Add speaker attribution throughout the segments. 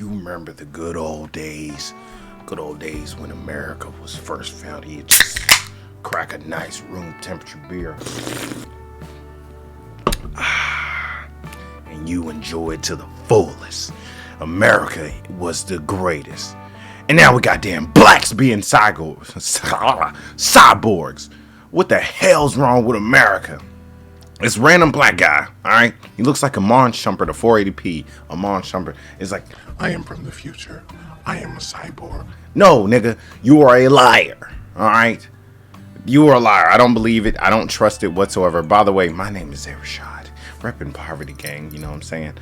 Speaker 1: you remember the good old days when America was first founded. He'd just crack a nice room temperature beer. And you enjoy it to the fullest. America was the greatest. And now we got damn blacks being cyborgs. What the hell's wrong with America? This random black guy, alright? He looks like Amon Shumpert, a 480p. Amon Shumpert is like, I am from the future. I am a cyborg. No, nigga, you are a liar, alright? You are a liar. I don't believe it. I don't trust it whatsoever. By the way, my name is Rashad, repping Poverty Gang, you know what I'm saying?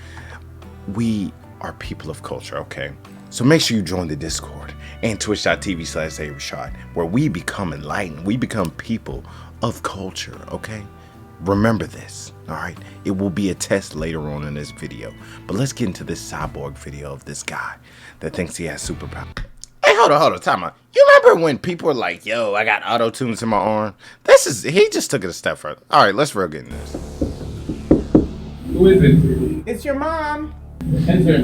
Speaker 1: We are people of culture, okay? So make sure you join the Discord and twitch.tv/Rashad, where we become enlightened. We become people of culture, okay? Remember this, all right? It will be a test later on in this video. But let's get into this cyborg video of this guy that thinks he has superpowers. Hey, hold on, time out. You remember when people were like, yo, I got auto-tunes in my arm? He just took it a step further. All right, let's real get into this.
Speaker 2: Who is it?
Speaker 3: It's your mom.
Speaker 2: Enter.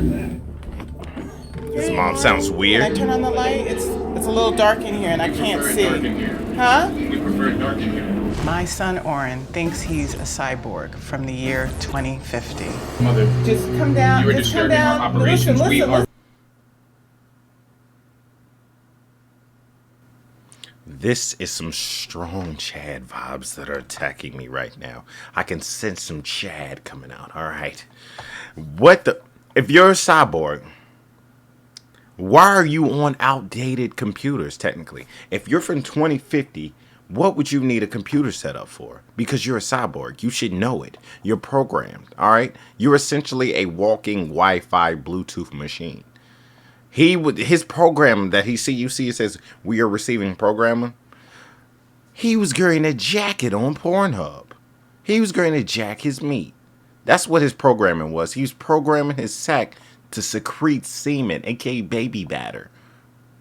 Speaker 1: His mom sounds weird.
Speaker 3: Can I turn on the light? It's a little dark in here and I can't see.
Speaker 2: Dark in here.
Speaker 3: Huh?
Speaker 2: We prefer it dark in here.
Speaker 3: My son Oren thinks he's a cyborg from the year 2050.
Speaker 2: Mother,
Speaker 3: Just come down.
Speaker 2: you are
Speaker 3: Just come
Speaker 2: disturbing
Speaker 3: down.
Speaker 2: our operations.
Speaker 3: Listen,
Speaker 2: We are.
Speaker 1: This is some strong Chad vibes that are attacking me right now. I can sense some Chad coming out, all right? If you're a cyborg, why are you on outdated computers, technically? If you're from 2050, what would you need a computer set up for? Because you're a cyborg. You should know it. You're programmed, all right? You're essentially a walking Wi-Fi Bluetooth machine. His program that you see it says, we are receiving programming. He was wearing a jacket on Pornhub. He was going to jack his meat. That's what his programming was. He was programming his sack to secrete semen, aka baby batter.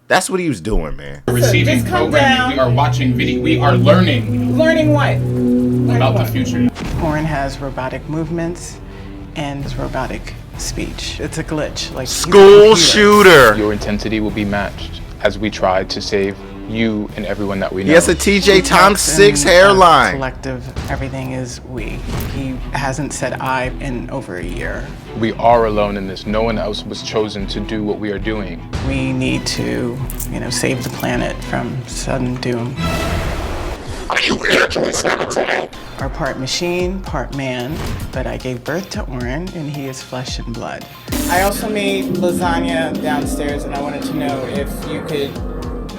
Speaker 1: That's what he was doing, man.
Speaker 2: Receiving
Speaker 3: just come
Speaker 2: programming.
Speaker 3: down.
Speaker 2: We are watching video. We are learning
Speaker 3: Learning what?
Speaker 2: about the future.
Speaker 3: Oren has robotic movements and robotic speech. It's a glitch. Like
Speaker 1: School shooter.
Speaker 4: Your intensity will be matched as we try to save you and everyone that we know.
Speaker 1: He has a TJ times 6 hairline.
Speaker 3: Collective, everything is we. He hasn't said I in over a year.
Speaker 4: We are alone in this. No one else was chosen to do what we are doing.
Speaker 3: We need to, save the planet from sudden doom. Are part machine, part man, but I gave birth to Oren and he is flesh and blood. I also made lasagna downstairs and I wanted to know if you could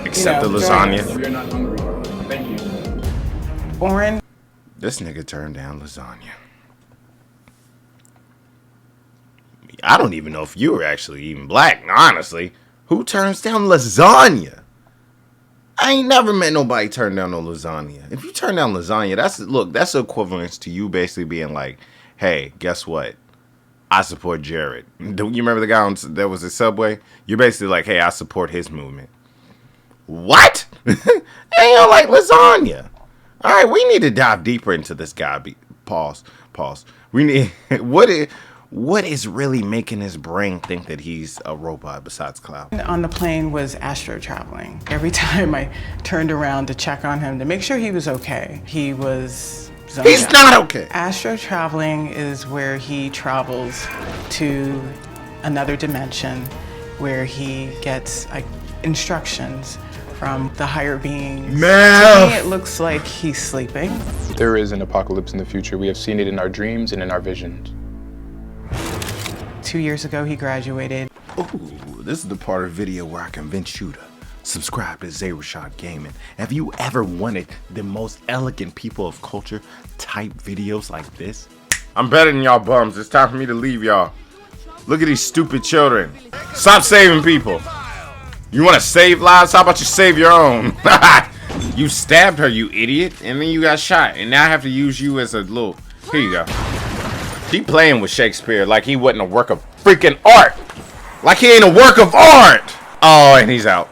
Speaker 1: Accept the lasagna.
Speaker 2: We are not hungry. Thank you.
Speaker 3: Oren.
Speaker 1: This nigga turned down lasagna. I don't even know if you were actually even black, honestly. Who turns down lasagna? I ain't never met nobody turn down no lasagna. If you turn down lasagna, that's the equivalent to you basically being like, hey, guess what? I support Jared. Don't you remember the guy that was at Subway? You're basically like, hey, I support his movement. What? Ain't you like lasagna? All right, we need to dive deeper into this guy. Pause. We need what is really making his brain think that he's a robot besides Cloud?
Speaker 3: On the plane was astro traveling. Every time I turned around to check on him to make sure he was okay, he was zoned
Speaker 1: He's
Speaker 3: out.
Speaker 1: not okay.
Speaker 3: Astro traveling is where he travels to another dimension where he gets instructions from the higher beings.
Speaker 1: Man.
Speaker 3: To me, it looks like he's sleeping.
Speaker 4: There is an apocalypse in the future. We have seen it in our dreams and in our visions.
Speaker 3: 2 years ago, he graduated.
Speaker 1: Ooh, this is the part of the video where I convince you to subscribe to Rashad Gaming. Have you ever wanted the most elegant people of culture type videos like this? I'm better than y'all bums. It's time for me to leave y'all. Look at these stupid children. Stop saving people. You want to save lives? How about you save your own? You stabbed her, you idiot, and then you got shot. And now I have to use you as a little... Here you go. Keep playing with Shakespeare like he wasn't a work of freaking art. Like he ain't a work of art. Oh, and he's out.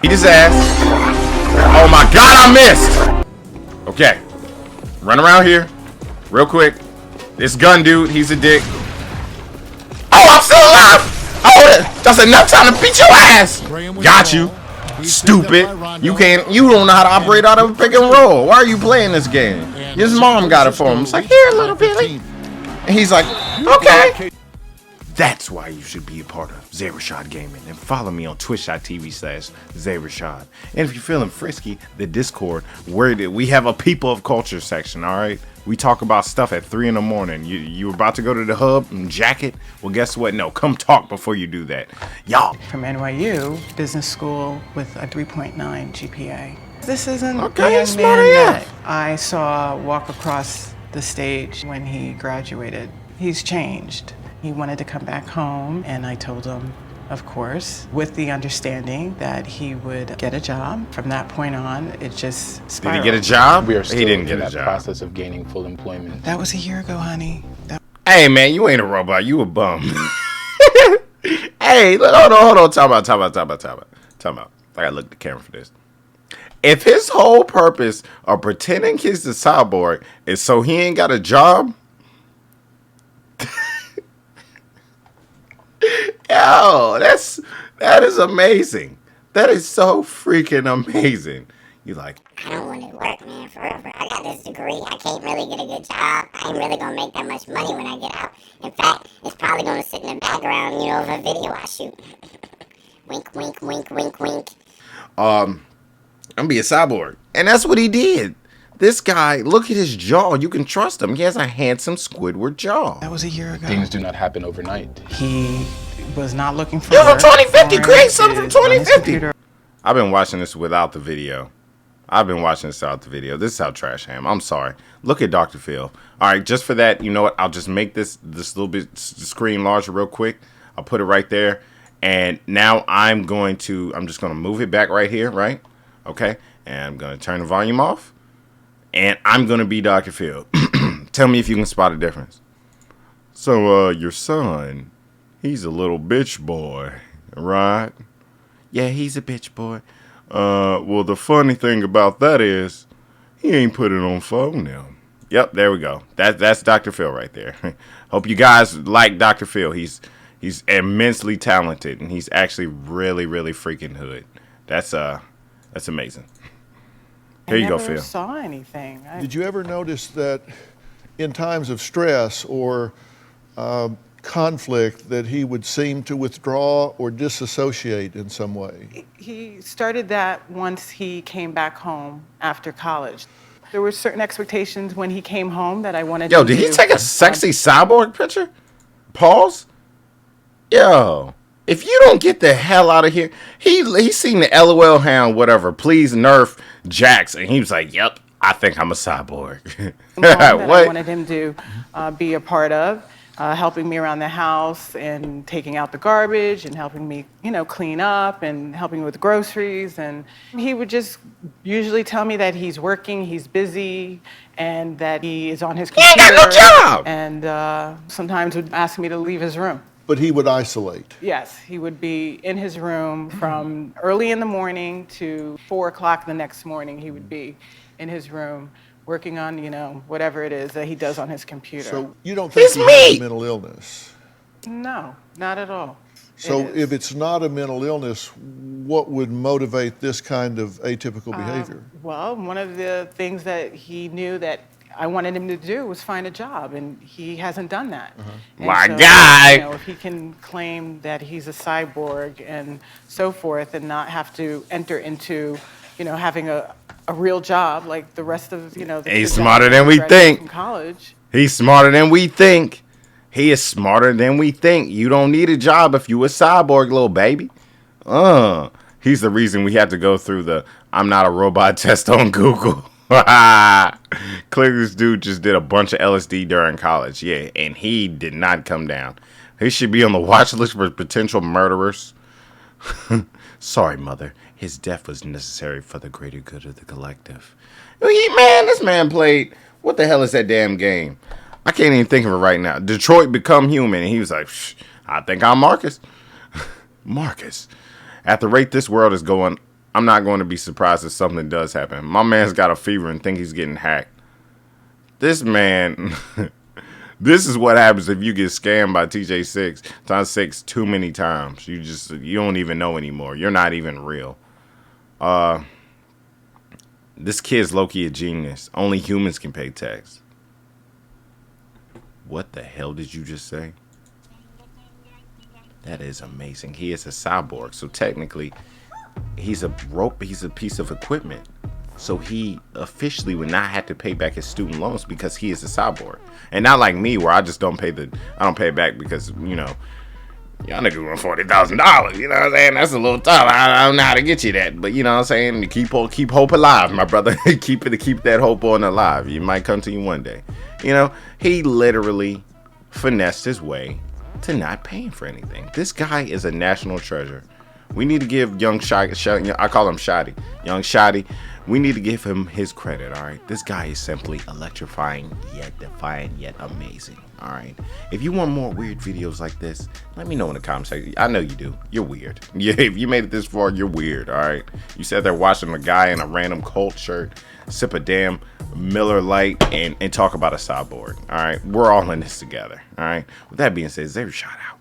Speaker 1: He just asked. Oh my God, I missed. Okay. Run around here. Real quick. This gun dude, he's a dick. Oh, I'm still alive. Oh, that's enough time to beat your ass. Got you. Stupid. You don't know how to operate out of a pick and roll. Why are you playing this game? His mom got it for him. It's like, here, little Billy. And he's like, okay. That's why you should be a part of Zayrashad Gaming. And follow me on twitch.tv/Zayrashad. And if you're feeling frisky, the Discord, where we have a people of culture section, all right? We talk about stuff at 3 in the morning. You were about to go to the hub and jack it? Well, guess what? No, come talk before you do that. Y'all.
Speaker 3: From NYU Business School with a 3.9 GPA. This isn't
Speaker 1: Okay,
Speaker 3: the young
Speaker 1: smart
Speaker 3: man
Speaker 1: AF.
Speaker 3: that I saw walk across the stage when he graduated. He's changed. He wanted to come back home, and I told him, of course, with the understanding that he would get a job. From that point on, it just spiraled.
Speaker 1: Did he get a job?
Speaker 4: We are still
Speaker 1: He didn't
Speaker 4: in
Speaker 1: get a
Speaker 4: that
Speaker 1: job.
Speaker 4: process of gaining full employment.
Speaker 3: That was a year ago, honey.
Speaker 1: Hey, man, you ain't a robot. You a bum. Hey, hold on. Time out. I gotta look at the camera for this. If his whole purpose of pretending he's the cyborg is so he ain't got a job, yo, that is amazing. That is so freaking amazing. You like,
Speaker 5: I don't want to work, man, forever. I got this degree. I can't really get a good job. I ain't really going to make that much money when I get out. In fact, it's probably going to sit in the background, you know, of a video I shoot. Wink, wink, wink, wink, wink.
Speaker 1: I'm gonna be a cyborg. And that's what he did. This guy, look at his jaw. You can trust him. He has a handsome Squidward jaw.
Speaker 3: That was a year ago.
Speaker 4: Things do not happen overnight.
Speaker 3: He was not looking for
Speaker 1: You're from
Speaker 3: work.
Speaker 1: 2050. Create something from
Speaker 3: Is on his
Speaker 1: 2050.
Speaker 3: computer.
Speaker 1: I've been watching this without the video. This is how trash I am. I'm sorry. Look at Dr. Phil. All right, just for that, you know what? I'll just make this little bit screen larger real quick. I'll put it right there. And now I'm just going to move it back right here, right? Okay. And I'm going to turn the volume off. And I'm going to be Dr. Phil. Tell me if you can spot a difference. So, your son, he's a little bitch boy, right? Yeah, he's a bitch boy. Well, the funny thing about that is he ain't put it on phone now. Yep, there we go. That's Dr. Phil right there. Hope you guys like Dr. Phil. He's immensely talented, and he's actually really, really freaking hood. That's amazing. Here you go, Phil.
Speaker 3: I never saw anything.
Speaker 6: Did you ever notice that in times of stress or conflict that he would seem to withdraw or disassociate in some way?
Speaker 3: He started that once he came back home after college. There were certain expectations when he came home that I wanted to do.
Speaker 1: Yo, did he take a sexy cyborg picture? Pause. Yo, if you don't get the hell out of here, he seen the LOL hound, whatever, please nerf Jax, and he was like, yep, I think I'm a cyborg.
Speaker 3: that I
Speaker 1: What?
Speaker 3: wanted him to be a part of, helping me around the house and taking out the garbage and helping me, clean up and helping me with groceries. And he would just usually tell me that he's working, he's busy, and that he is on his computer.
Speaker 1: He ain't got no job!
Speaker 3: And sometimes would ask me to leave his room.
Speaker 6: But he would isolate.
Speaker 3: Yes, he would be in his room from early in the morning to 4 o'clock the next morning. He would be in his room working on, whatever it is that he does on his computer.
Speaker 6: So you don't think
Speaker 1: It's
Speaker 6: he has
Speaker 1: me!
Speaker 6: a mental illness?
Speaker 3: No, not at all.
Speaker 6: So
Speaker 3: It is.
Speaker 6: if it's not a mental illness, what would motivate this kind of atypical behavior?
Speaker 3: Well, one of the things that he knew that I wanted him to do was find a job, and he hasn't done that. And
Speaker 1: My
Speaker 3: so,
Speaker 1: guy!
Speaker 3: if he can claim that he's a cyborg and so forth and not have to enter into, having a real job like the rest of, the
Speaker 1: He's
Speaker 3: kids
Speaker 1: smarter
Speaker 3: that
Speaker 1: than we
Speaker 3: graduate
Speaker 1: think.
Speaker 3: from college.
Speaker 1: He's smarter than we think. He is smarter than we think. You don't need a job if you a cyborg, little baby. He's the reason we had to go through the I'm not a robot test on Google. Clearly this dude just did a bunch of LSD during college. Yeah, and he did not come down. He should be on the watch list for potential murderers. Sorry, mother. His death was necessary for the greater good of the collective. This man played... What the hell is that damn game? I can't even think of it right now. Detroit Become Human. And he was like, I think I'm Marcus. Marcus. At the rate this world is going, I'm not going to be surprised if something does happen. My man's got a fever and think he's getting hacked. This man This is what happens if you get scammed by TJ6 times 6 too many times. You don't even know anymore. You're not even real. This kid's low-key a genius. Only humans can pay tax. What the hell did you just say? That is amazing. He is a cyborg, so technically he's a piece of equipment. So he officially would not have to pay back his student loans because he is a cyborg. And not like me, where I just don't pay it back because, you know, y'all niggas want $40,000. You know what I'm saying? That's a little tough. I don't know how to get you that. But you know what I'm saying? Keep hope alive, my brother. keep that hope on alive. It might come to you one day. You know, he literally finessed his way to not paying for anything. This guy is a national treasure. We need to give young Shotty, I call him Shotty, young Shotty, we need to give him his credit, all right? This guy is simply electrifying, yet defiant, yet amazing, all right? If you want more weird videos like this, let me know in the comments section. I know you do. You're weird. Yeah, if you made it this far, you're weird, all right? You sat there watching a guy in a random Colt shirt sip a damn Miller Lite and talk about a cyborg, all right? We're all in this together, all right? With that being said, Xavier, shout out.